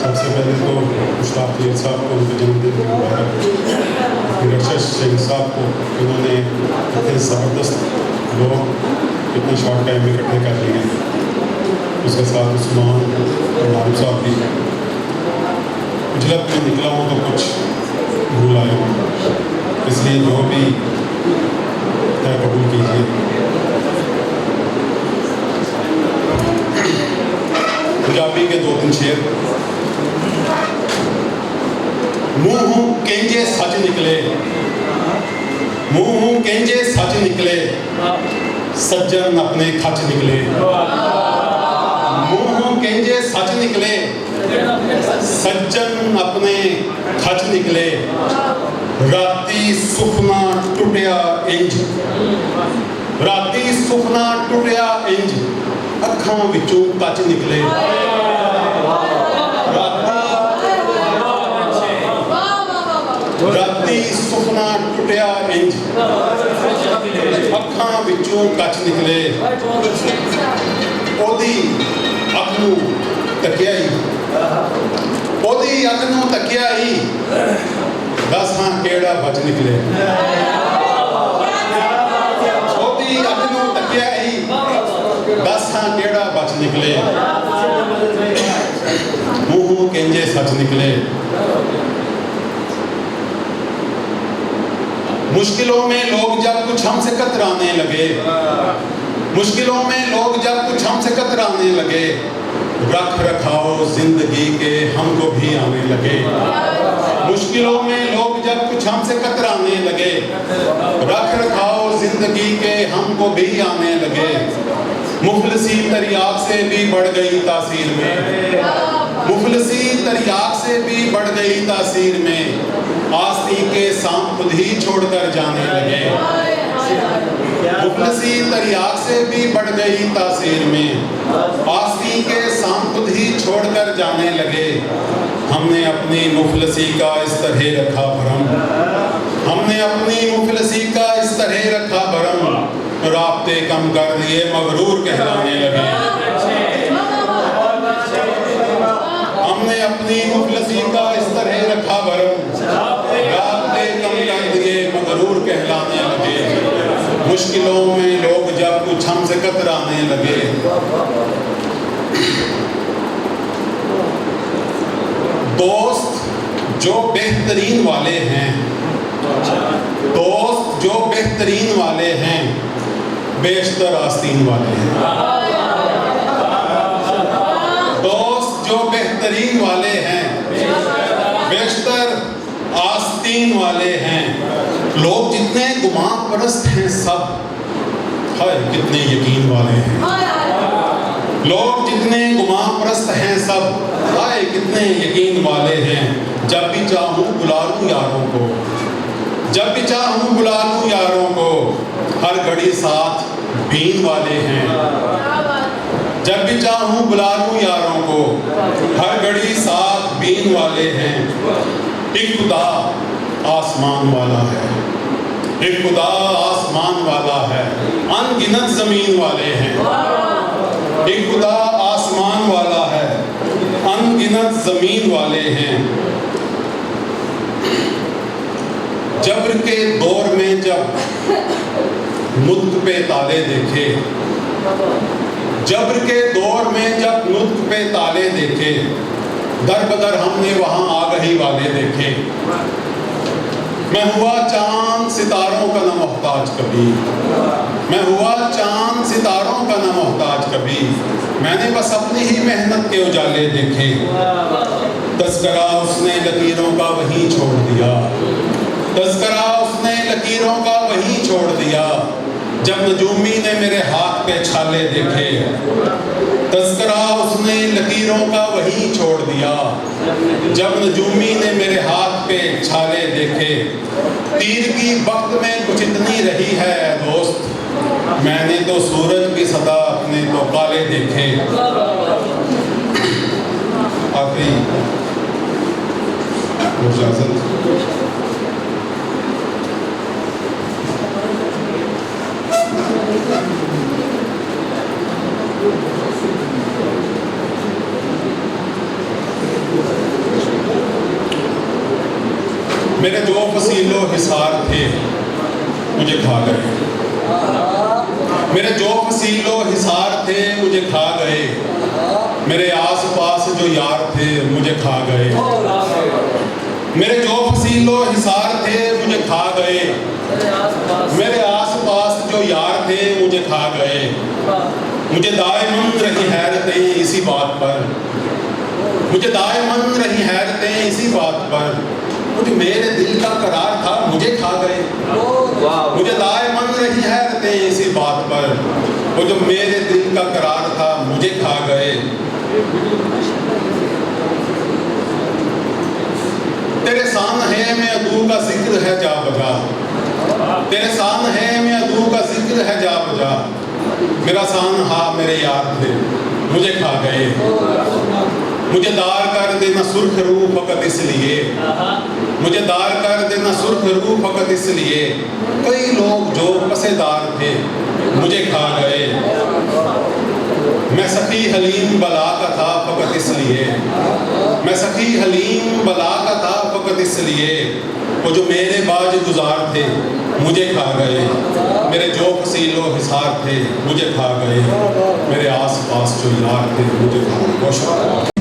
سب سے پہلے تو مشتاق جیل صاحب کو ان کے جنم دن مبارک، پھر ارشد شہید صاحب کو، انہوں نے اتنے زبردست لوگ اتنے شارٹ ٹائم میں اکٹھے کر لیے، اس کے ساتھ عثمان اور عارف صاحب بھی۔ جب میں نکلا ہوں تو کچھ بھول آیا ہوں، اس لیے جو بھی ہے قبول کیجیے۔ پنجابی کے 2-3 شعر۔ منہ کینجے سچ نکلے، منہ کینجے سچ نکلے، سجن اپنے کھچ نکلے۔ منہ کینجے سچ نکلے، سجن اپنے کھچ نکلے۔ راتی سپنا ٹوٹیا انج، راتی سپنا ٹوٹیا انج، اکھاں وچوں کچ نکلے۔ راتی سپنا ٹوٹیا انج، اکھاں وچوں کچ نکلے۔ اودی اکھ نوں تکیا ہی، اودی اکھ نوں تکیا ہی، دس ہاں کیڑا بچ نکلے۔ اودی اکھ نوں تکیا ہی، دس ہاں کیڑا بچ نکلے۔ منہ کینجے سچ نکلے۔ مشکلوں میں لوگ جب کچھ ہم سے کترانے لگے، مشکلوں میں لوگ جب کچھ ہم سے کترانے لگے، رکھ رکھاؤ زندگی کے ہم کو بھی آنے لگے۔ مشکلوں میں لوگ جب کچھ ہم سے کترانے لگے، رکھ رکھاؤ زندگی کے ہم کو بھی آنے لگے۔ مفلسی تریاق سے بھی بڑھ گئی تاثیر میں، مفلسی تریاق سے بھی بڑھ گئی تاثیر میں، آستین کے سانپ خود ہی چھوڑ کر جانے لگے۔ مفلسی تریاق سے بھی بڑھ گئی تاثیر میں، آستین کے سانپ خود ہی چھوڑ کر جانے لگے۔ ہم نے اپنی مفلسی کا اس طرح رکھا بھرم، ہم نے اپنی مفلسی کا اس طرح رکھا بھرم، رابطے کم کر دیے مغرور کہلانے لگے۔ ہم نے اپنی مفلسی کا اس طرح رکھا بھرم، رابطے کم کر دیے مغرور کہلانے لگے۔ مشکلوں میں لوگ جب کچھ ہم سے کترانے لگے۔ دوست جو بہترین والے ہیں، دوست جو بہترین والے ہیں، بیشتر آستین والے ہیں۔ دوست جو بہترین والے ہیں، بیشتر آستین والے ہیں۔ لوگ جتنے گمان پرست ہیں سب، ہائے کتنے یقین والے ہیں۔ لوگ جتنے گمان پرست ہیں سب، ہائے کتنے یقین والے ہیں۔ جب بھی چاہوں بلا لوں یاروں کو، جب بھی چاہوں بلا لوں یاروں کو، ہر گھڑی ساتھ بین والے ہیں۔ جب بھی چاہوں بلا لوں یاروں کو، ہر گھڑی ساتھ بین والے ہیں۔ ایک خدا آسمان والا ہے، ایک خدا آسمان والا ہے، ان گنت زمین والے ہیں۔ ایک خدا آسمان والا ہے، ان گنت زمین والے ہیں۔ جبر کے دور میں جب نطق پہ تالے دیکھے، جبر کے دور میں جب نطق پہ تالے دیکھے، در بدر ہم نے وہاں آگہی والے دیکھے۔ میں ہوا چاند ستاروں کا نہ محتاج کبھی، میں ہوا چاند ستاروں کا نہ محتاج کبھی، میں نے بس اپنی ہی محنت کے اجالے دیکھے۔ تذکرہ اس نے لکیروں کا وہیں چھوڑ دیا، تذکرہ اس نے لکیروں کا وہیں چھوڑ دیا، جب نجومی نے میرے ہاتھ پہ چھالے دیکھے۔ تذکرہ اس نے لکیروں کا وہیں چھوڑ دیا، جب نجومی نے میرے ہاتھ پہ چھالے دیکھے۔ تیر کی وقت میں کچھ اتنی رہی ہے اے دوست، میں نے تو سورج کی صدا اپنے تو کالے دیکھے۔ آخری اجازت۔ میرے جو فصیل و حصار تھے مجھے کھا گئے، میرے جو فصیل و حصار تھے مجھے کھا گئے، میرے آس پاس جو یار تھے مجھے کھا گئے، میرے جو فصیل و حصار تھے مجھے کھا گئے، میرے آس پاس جو یار تھے مجھے کھا گئے۔ مجھے دائماً رہی حیرتیں اسی بات پر، مجھے دائماً رہی حیرتیں اسی بات پر، مجھے میرے دل کا قرار تھا مجھے کھا گئے۔ مجھے دائماً رہی حیرتیں اسی بات پر، وہ جو میرے دل کا قرار تھا مجھے کھا گئے۔ تیرے سانحے میں عدو کا ذکر ہے جا بجا، تیرے سانحے میں عدو کا ذکر ہے جا بجا، میرا سانحہ میرے یار تھے مجھے کھا گئے۔ مجھے دار کر دینا سرخ روح فقط اس لیے، مجھے دار کر دینا سرخ روح فقط اس لیے، کئی لوگ جو پسے دار تھے مجھے کھا گئے۔ میں سخی حلیم بلا کا تھا فقط اس لیے، میں سخی حلیم بلا کا تھا فقط اس لیے، وہ جو میرے باج گزار تھے مجھے کھا گئے، میرے جو فصیل و حصار تھے مجھے کھا گئے، میرے آس پاس جو یار تھے مجھے کھا گئے۔